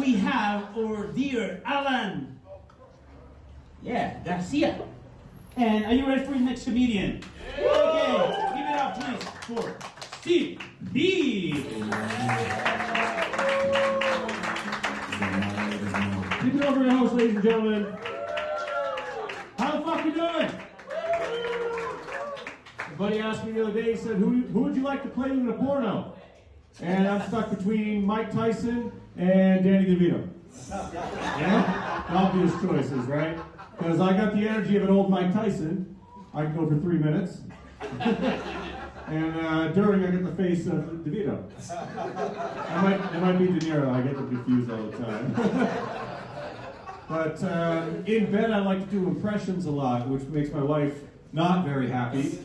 we have our dear Alan. Yeah, Garcia. And are you ready for your next comedian? Yeah. Okay, give it up, please, for Steve B. Keep it over your host, ladies and gentlemen. How the fuck you doing? A buddy asked me the other day, he said, who would you like to play you in a porno? And I'm stuck between Mike Tyson and Danny DeVito. Yeah? Obvious choices, right? Because I got the energy of an old Mike Tyson. I can go for 3 minutes. And during, I get the face of DeVito. It might be De Niro. I get them confused all the time. But in bed, I like to do impressions a lot, which makes my wife not very happy.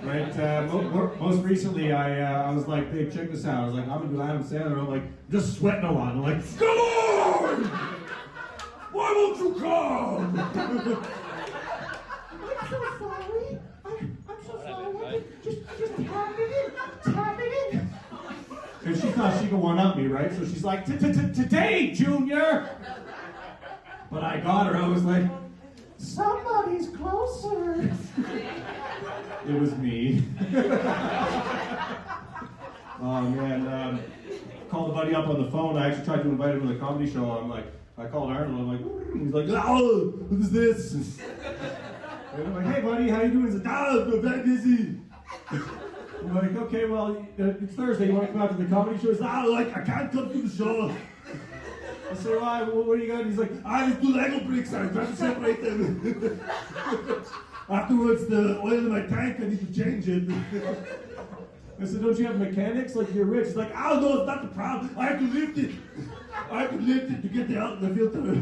Right? Most recently, I was like, babe, check this out. I was like, I'm going to do Adam Sandler. I'm like, just sweating a lot. I'm like, come on! Why won't you come? I'm so sorry. I'm so sorry. Just tap it in. And she thought she could one-up me, right? So she's like, today, Junior! But I got her. I was like, Somebody's closer. it was me. Oh, man. Called a buddy up on the phone. I actually tried to invite him to the comedy show. I called Arnold. I'm like, he's like, oh, what is this? And I'm like, hey, buddy, how you doing? He's like, I'm very busy. I'm like, okay, well, it's Thursday. You want to come out to the comedy show? He's like, I can't come to the show. I say, why? What do you got? He's like, I just do Lego bricks. I try to separate them. Afterwards, the oil in my tank, I need to change it. I said, don't you have mechanics? Like, you're rich. He's like, oh, no, it's not the problem. I have to lift it. To get the filter.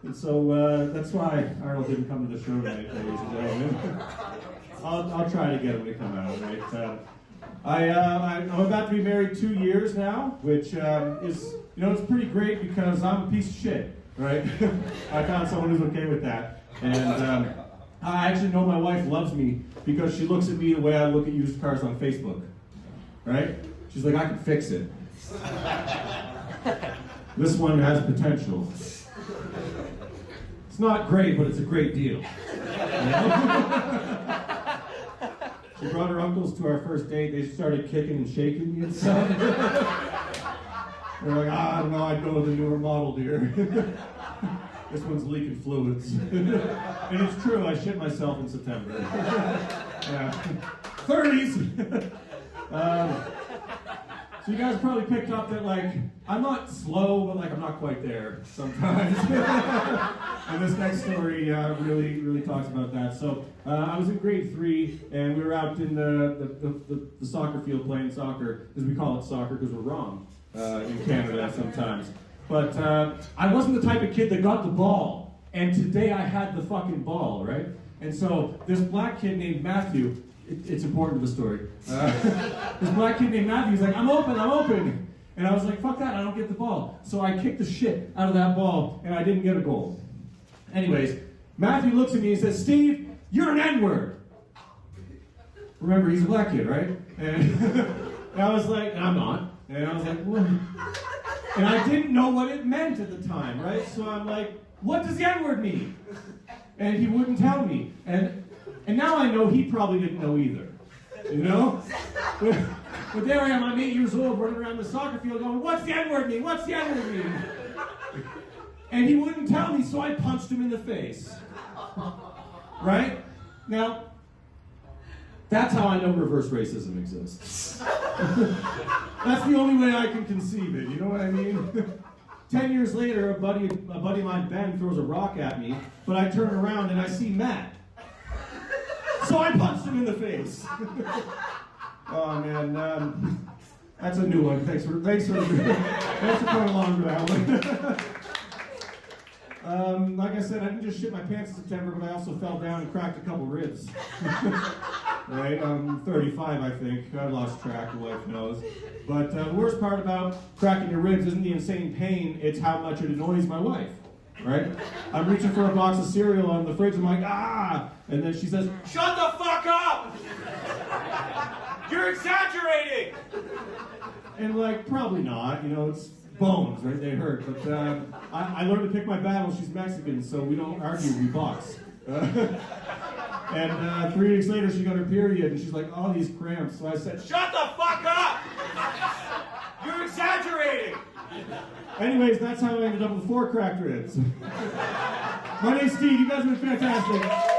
And so that's why Arnold didn't come to the show tonight, ladies and gentlemen. I'll try to get him to come out, right? I'm about to be married 2 years now, which is, it's pretty great because I'm a piece of shit, right? I found someone who's okay with that. And I actually know my wife loves me because she looks at me the way I look at used cars on Facebook, right? She's like, I can fix it. This one has potential. It's not great, but it's a great deal. She brought her uncles to our first date. They started kicking and shaking me and stuff. They're like, I don't know, I'd go with the newer model, dear. This one's leaking fluids. And it's true, I shit myself in September. Yeah. 30s! So you guys probably picked up that, I'm not slow, but, I'm not quite there sometimes. And this next story really talks about that. So I was in grade 3, and we were out in the soccer field playing soccer, because we call it soccer because we're wrong in Canada sometimes. But I wasn't the type of kid that got the ball. And today I had the fucking ball, right? And so this black kid named Matthew, it's important to the story. This black kid named Matthew, he's like, I'm open. And I was like, fuck that, I don't get the ball. So I kicked the shit out of that ball, and I didn't get a goal. Anyways, Matthew looks at me and says, Steve, you're an N-word. Remember, he's a black kid, right? And I was like, I'm not. And I was like, what? And I didn't know what it meant at the time, right? So I'm like, what does the N-word mean? And he wouldn't tell me. And now I know he probably didn't know either. You know? But there I am, I'm 8 years old, running around the soccer field going, what's the N-word mean? What's the N-word mean? And he wouldn't tell me, so I punched him in the face. Right? Now, that's how I know reverse racism exists. That's the only way I can conceive it, you know what I mean? 10 years later, a buddy of mine, Ben, throws a rock at me, but I turn around and I see Matt. So I punched him in the face. Oh man, that's a new one. Thanks for coming along to that one. Like I said, I didn't just shit my pants in September, but I also fell down and cracked a couple ribs. Right? I'm 35, I think. I lost track, the wife knows. But the worst part about cracking your ribs isn't the insane pain, it's how much it annoys my wife. Right? I'm reaching for a box of cereal on the fridge, I'm like, ah! And then she says, shut the fuck up! You're exaggerating! And probably not, it's bones, right? They hurt. But I learned to pick my battles. She's Mexican, so we don't argue, we box. And 3 weeks later, she got her period, and she's like, oh, these cramps. So I said, shut the fuck up! You're exaggerating! Anyways, that's how I ended up with 4 cracked ribs. My name's Steve. You guys have been fantastic.